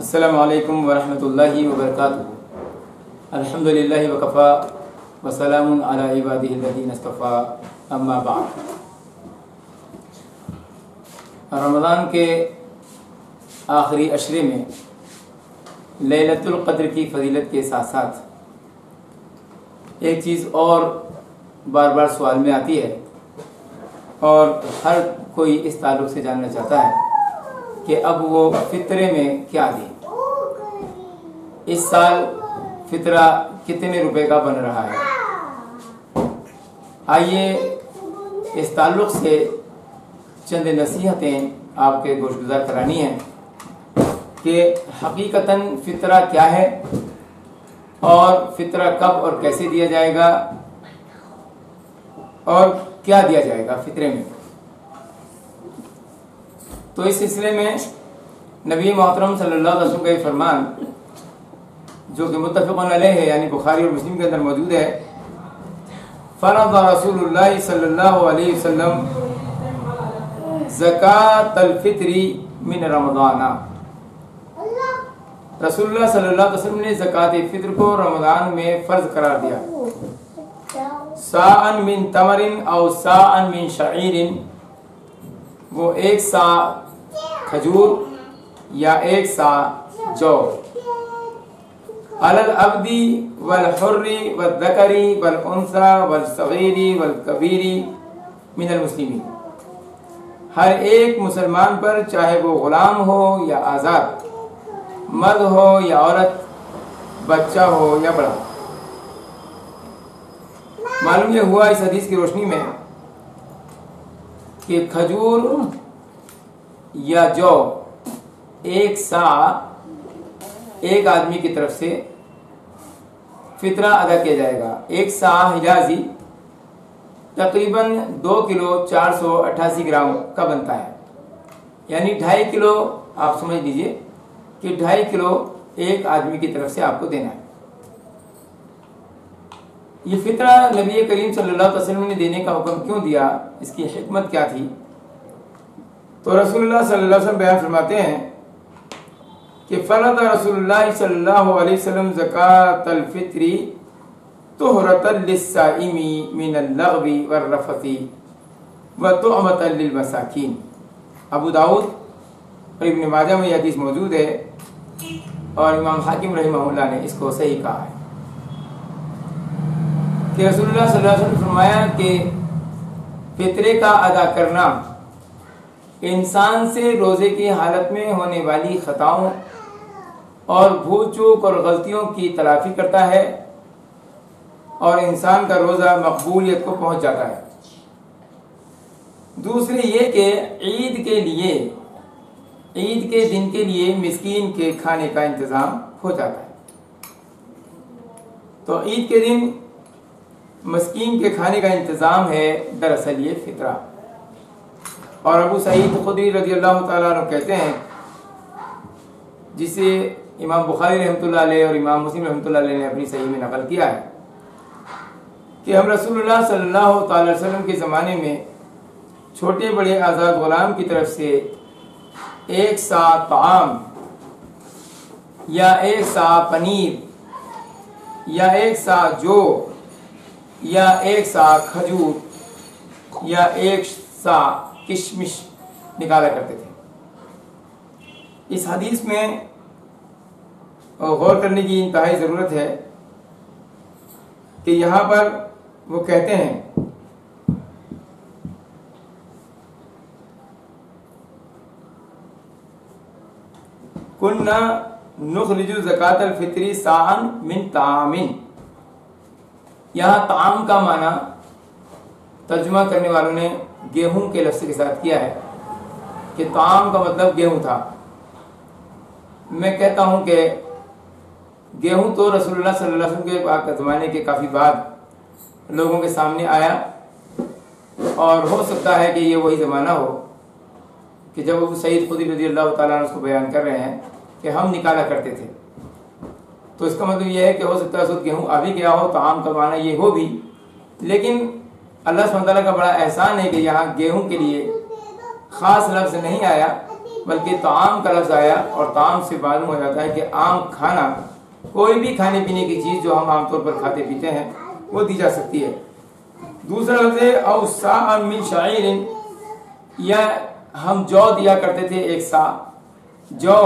अस्सलामु अलैकुम वरहमतुल्लाहि वबरकातुहू। अल्हम्दुलिल्लाहि वकफ़ा वसलामुन अला इबादिहिल लज़ीना इस्तफ़ा, अम्मा बाद। रमज़ान के आखिरी अशरे में लैलतुल क़द्र की फ़जीलत के साथ साथ एक चीज़ और बार बार सवाल में आती है और हर कोई इस ताल्लुक़ से जानना चाहता है कि अब वो फ़ितरे में क्या दें। इस साल फ़ितरा कितने रुपए का बन रहा है। आइए इस ताल्लुक़ से चंद नसीहतें आपके गोशगुजार करानी हैं कि हकीकतन फ़ितरा क्या है और फ़ितरा कब और कैसे दिया जाएगा और क्या दिया जाएगा फ़ितरे में। तो इस सिलसिले में नबी मोहतरम सल्लल्लाहु अलैहि वसल्लम का फरमान जो कि मुत्तफ़क़ुन अलैह है, यानी बुखारी और मुस्लिम के अंदर मौजूद है, फ़रज़ रसूलुल्लाह सल्लल्लाहु अलैहि वसल्लम ज़कातल फ़ित्री मिन रमज़ाना। रसूलुल्लाह सल्लल्लाहु अलैहि वसल्लम ने ज़कात फ़ित्र को रमज़ान में फ़र्ज करार दिया। साअन मिन तमरिन और साअन मिन शईरिन, वो एक सा खजूर या एक सा जौ, अलल अब्दी वल हुर्री वल ज़करी वल उन्सा वल सगीरी वल कबीरी मिनल मुस्लिमीन, हर एक मुसलमान पर, चाहे वो ग़ुलाम हो या आज़ाद, मर्द हो या औरत, बच्चा हो या बड़ा। मालूम ये हुआ इस हदीस की रोशनी में कि खजूर या जौ एक सा एक आदमी की तरफ से फ़ितरा अदा किया जाएगा। एक सा हिजाजी तकरीबन 2 किलो 488 ग्राम का बनता है, यानी 2.5 किलो। आप समझ लीजिए कि 2.5 किलो एक आदमी की तरफ से आपको देना है। ये फ़ितरा नबी करीम सल्लल्लाहु अलैहि वसल्लम ने देने का हुक्म क्यों दिया, इसकी हिकमत क्या थी। तो रसूलुल्लाह सल्लल्लाहु अलैहि वसल्लम बयान फरमाते हैं कि फ़रज़ रसूलुल्लाह सल्लल्लाहु अलैहि वसल्लम ज़कातल फ़ित्री तुहरतल लिस्साइमी मिनल लग़वी वर्रफ़सी व तुअमतल लिल मसाकीन। अबू दाऊद और इब्न माजा में यह हदीस मौजूद है और इमाम हाकिम रहमहुल्लाह ने इसको सही कहा है कि रसूलुल्लाह सल्लल्लाहु अलैहि वसल्लम ने फरमाया कि फ़ितरे का अदा करना इंसान से रोज़े की हालत में होने वाली ख़ताओं और भूल चूक और गलतियों की तलाफ़ी करता है और इंसान का रोज़ा मकबूलियत को पहुंच जाता है। दूसरी ये कि ईद के दिन के लिए मिस्कीन के खाने का इंतज़ाम हो जाता है। तो ईद के दिन मिस्कीन के खाने का इंतज़ाम है दरअसल ये फ़ितरा। और अबू सईद खुदरी रज़ियल्लाहु ताला अन्हु कहते हैं, जिसे इमाम बुखारी रहमतुल्लाह अलैह और इमाम मुस्लिम रहमतुल्लाह अलैह ने अपनी सही में नकल किया है कि हम रसूलुल्लाह सल्लल्लाहु अलैहि वसल्लम के ज़माने में छोटे बड़े आज़ाद ग़ुलाम की तरफ से एक सा ताम या एक सा पनीर या एक सा जौ या एक सा खजूर या एक सा किशमिश निकाला करते थे। इस हदीस में गौर करने की इंतहाई ज़रूरत है कि यहाँ पर वो कहते हैं कुन्ना नुखरिजु ज़कातल फ़ित्री साअन मिन तामिन। यहाँ ताम का माना तर्जुमा करने वालों ने गेहूं के लफ्ज़ के साथ किया है कि ताम का मतलब गेहूं था। मैं कहता हूं कि गेहूं तो रसूलुल्लाह सल्लल्लाहु अलैहि वसल्लम के ज़माने के काफ़ी बाद लोगों के सामने आया और हो सकता है कि ये वही ज़माना हो कि जब अबू सईद खुदरी रज़ियल्लाहु ताला अन्हु उसको बयान कर रहे हैं कि हम निकाला करते थे। तो इसका मतलब ये है कि हो सकता है उस गेहूँ आ भी गया हो, ताम का माना ये हो भी, लेकिन अल्लाह सुब्हानहू व तआला का बड़ा एहसान है कि यहाँ गेहूं के लिए ख़ास लफ्ज़ नहीं आया बल्कि ताम का लफ्ज़ आया और ताम से मालूम हो जाता है कि आम खाना, कोई भी खाने पीने की चीज़ जो हम आमतौर पर खाते पीते हैं वो दी जा सकती है। दूसरा लफ्ज़ है औसा मिन शाइरिन, या हम जौ दिया करते थे एक सा। जौ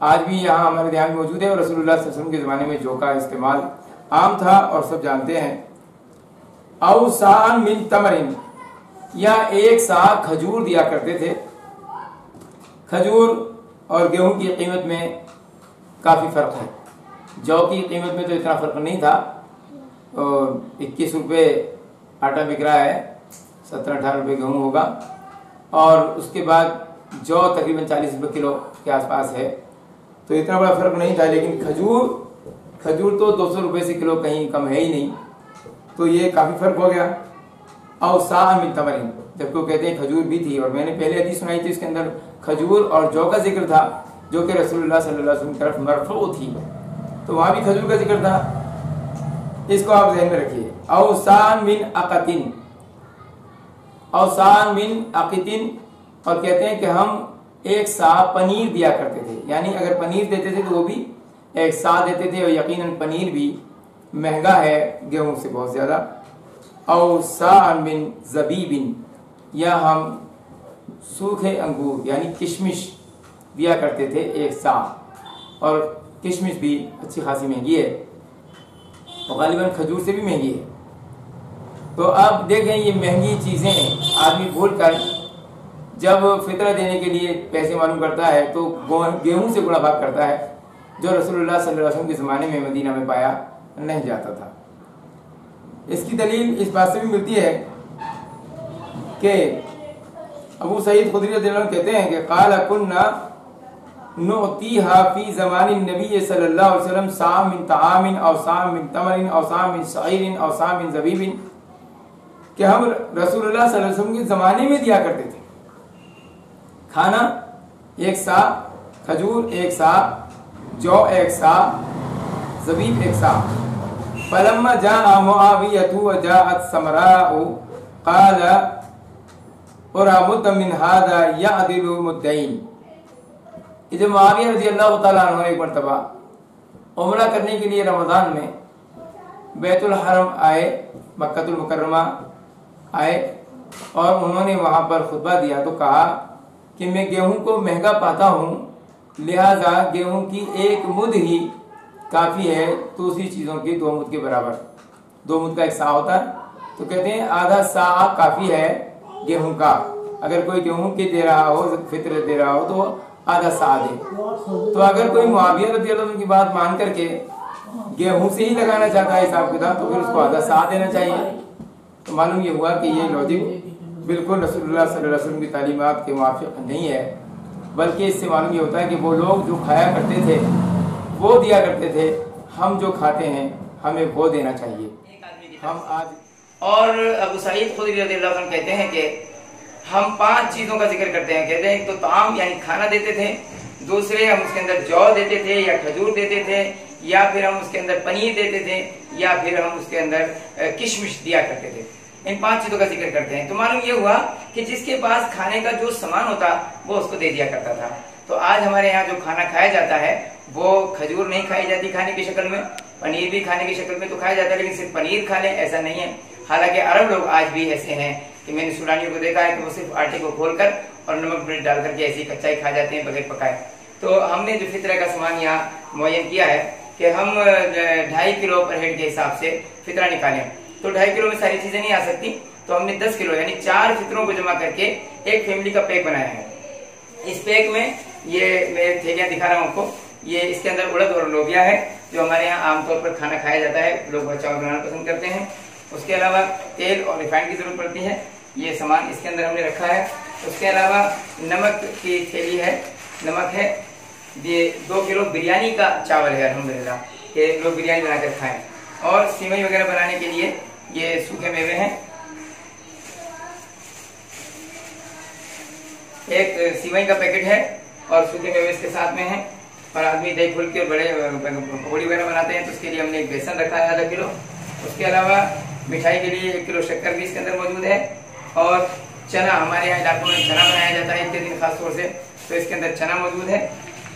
आज भी यहाँ हमारे ध्यान में मौजूद है और रसूलुल्लाह सल्लल्लाहु अलैहि वसल्लम के ज़माने में जौ का इस्तेमाल आम था और सब जानते हैं। औसा मिन तमरिन, या एक सा खजूर दिया करते थे। खजूर और गेहूं की कीमत में काफ़ी फ़र्क है। जौ की कीमत में तो इतना फ़र्क नहीं था, और 21 रुपये आटा बिक रहा है, 17-18 रुपये गेहूँ होगा, और उसके बाद जौ तकरीबन 40 रुपये किलो के आसपास है, तो इतना बड़ा फ़र्क नहीं था। लेकिन खजूर तो 200 रुपये से किलो कहीं कम है ही नहीं, तो ये काफ़ी फ़र्क हो गया। और साह मिन तमरिन, जबकि वो कहते हैं खजूर भी थी, और मैंने पहले हदीस सुनाई थी, इसके अंदर खजूर और जौ का जिक्र था, जो कि रसूलुल्लाह सल्लल्लाहु अलैहि वसल्लम की तरफ मरफू थी, तो वहाँ भी खजूर का जिक्र था। इसको आप ध्यान में रखिए। औसान मिन अक़तिन, औसान मिन अक़तिन, और कहते हैं कि हम एक सा पनीर दिया करते थे, यानी अगर पनीर देते थे तो वो भी एक सा देते थे, और यकीनन पनीर भी महंगा है गेहूं से बहुत ज़्यादा। औसान मिन ज़बीबिन, या हम सूखे अंगूर यानी किशमिश दिया करते थे एक सा, और किशमिश भी अच्छी खासी महंगी है, और गालिबन खजूर से भी महंगी है। तो अब देखें, ये महंगी चीज़ें आदमी भूल कर जब फितरा देने के लिए पैसे मालूम करता है तो गेहूं से गुणा भाग करता है, जो रसूलुल्लाह सल्लल्लाहु अलैहि वसल्लम के ज़माने में मदीना में पाया नहीं जाता था। इसकी दलील इस बात से भी मिलती है कि अबू सईद खुदरी रज़ियल्लाहु अन्हु कहते हैं कि क़ाल कुन्ना नुअतीहा फ़ी ज़मानि नबी सल्लल्लाहु अलैहि वसल्लम साम मिन तआमिन औ साम मिन तमरिन औ साम मिन शाइरिन औ साम मिन ज़बीबिन, कि हम रसूलुल्लाह सल्लल्लाहु अलैहि वसल्लम के ज़माने में दिया करते थे खाना एक सा, खजूर एक सा, जौ एक सा, ज़बीब एक सा। फलम्मा जाअ मुआवियतु व जाअत समराउ क़ाल उरा मुद्द मिन हादा यअदिलु मुद्दैन। जब मुआविया रज़ियल्लाहु ताला अन्हु एक मरतबा उम्रा करने के लिए रमज़ान में बैतुल हरम आए, मक्कतुल मुकर्रमा आए, और उन्होंने वहाँ पर खुतबा दिया तो कहा कि मैं गेहूं को महंगा पाता हूँ, लिहाजा गेहूं की एक मुद ही काफ़ी है दूसरी चीज़ों की 2 मुद के बराबर। 2 मुद का एक सा होता है, तो कहते हैं आधा सा काफ़ी है गेहूं का। अगर कोई गेहूं के दे रहा हो, फित्र दे रहा हो, तो आधा सा दे। तो अगर कोई मुआविया रज़ियल्लाहु अन्हु की बात मान करके गेहूं से ही लगाना चाहता है हिसाब किताब, तो फिर उसको आधा सा देना चाहिए। तो मालूम ये हुआ कि ये लॉजिक बिल्कुल रसूलुल्लाह सल्लल्लाहु अलैहि वसल्लम की तालीमात के मुवाफिक नहीं है, बल्कि इससे मालूम ये होता है कि वो लोग जो खाया करते थे वो दिया करते थे, हम जो खाते हैं हमें वो देना चाहिए। हम आज और अबू सईद खुदरी रज़ियल्लाहु अन्हु कहते हैं कि हम 5 चीज़ों का जिक्र करते हैं। कहते हैं एक तो ताम यानी खाना देते थे, दूसरे हम उसके अंदर जौ देते थे या खजूर देते थे, या फिर हम उसके अंदर पनीर देते थे, या फिर हम उसके अंदर किशमिश दिया करते थे। इन 5 चीजों का जिक्र करते हैं। तो मालूम ये हुआ कि जिसके पास खाने का जो सामान होता वो उसको दे दिया करता था। तो आज हमारे यहाँ जो खाना खाया जाता है वो खजूर नहीं खाई जाती खाने की शक्ल में, पनीर भी खाने की शक्ल में तो खाया जाता है, लेकिन सिर्फ पनीर खा लें ऐसा नहीं है। हालांकि अरब लोग आज भी ऐसे हैं कि मैंने सूडानियों को देखा है कि वो सिर्फ आटे को खोलकर और नमक मिर्च डाल करके ऐसे ही कच्चा ही खा जाते हैं बगैर पकाए। तो हमने जो फितरा का सामान यहाँ मुअय्यन किया है कि हम 2.5 किलो पर हेड के हिसाब से फितरा निकालें, तो 2.5 किलो में सारी चीजें नहीं आ सकती, तो हमने 10 किलो यानी 4 फितरों को जमा करके एक फैमिली का पैक बनाया है। इस पैक में ये मैं थैलियां दिखा रहा हूँ आपको, ये इसके अंदर उड़द और लोबिया है जो हमारे यहाँ आमतौर पर खाना खाया जाता है, लोग चावल बनाना पसंद करते हैं। उसके अलावा तेल और रिफाइंड की जरूरत पड़ती है, ये सामान इसके अंदर हमने रखा है। उसके अलावा नमक की थैली है, नमक है, ये 2 किलो बिरयानी का चावल है अल्हम्दुलिल्लाह कि लोग बिरयानी बनाकर खाएं। और सिवई वगैरह बनाने के लिए ये सूखे मेवे हैं, एक सिवई का पैकेट है और सूखे मेवे इसके साथ में है। और आदमी दही फुल के बड़े पकौड़ी वगैरह बनाते हैं तो उसके लिए हमने एक बेसन रखा है आधा किलो। उसके अलावा मिठाई के लिए 1 किलो शक्कर भी इसके अंदर मौजूद है। और चना, हमारे यहाँ इलाकों में चना बनाया जाता है इतने दिन खास तौर से, तो इसके अंदर चना मौजूद है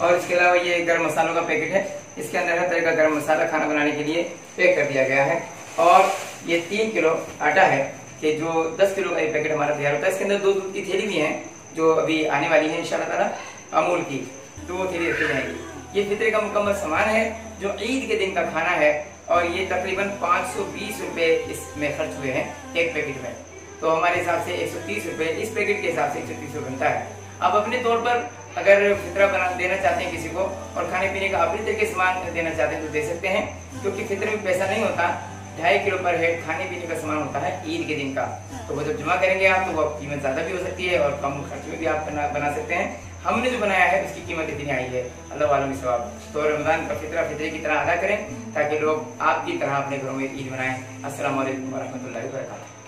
और इसके अलावा ये गर्म मसालों का पैकेट है। इसके अंदर हर तरह का गर्म मसाला खाना बनाने के लिए पैक कर दिया गया है। और ये 3 किलो आटा है कि जो 10 किलो का ये पैकेट हमारा तैयार होता है। इसके अंदर 2 दूध की थैली भी है जो अभी आने वाली है इंशाल्लाह ताला, अमूल की 2 थैली रखी जाएगी। ये फितरे का मुकम्मल सामान है जो ईद के दिन का खाना है और ये तकरीबन 520 रुपए इसमें खर्च हुए हैं एक पैकेट में। तो हमारे हिसाब से 130 रुपए, इस पैकेट के हिसाब से 130 रुपए बनता है। आप अपने तौर पर अगर फितरा बना देना चाहते हैं किसी को और खाने पीने का अपने तरीके से सामान देना चाहते हैं तो दे सकते हैं, क्योंकि फितरे में पैसा नहीं होता, 2.5 किलो पर हेड खाने पीने का सामान होता है ईद के दिन का। तो वो जब जमा करेंगे आप तो वो कीमत ज्यादा भी हो सकती है और कम खर्च में भी आप बना सकते हैं। हमने जो बनाया है उसकी कीमत इतनी आई है, अल्लाह वालम सवाब। तो रमजान का फितरा फितरे की तरह अदा करें ताकि लोग आपकी तरह अपने घरों में ईद मनाएं। अस्सलाम वालेकुम व रहमतुल्लाहि व बरकातहू।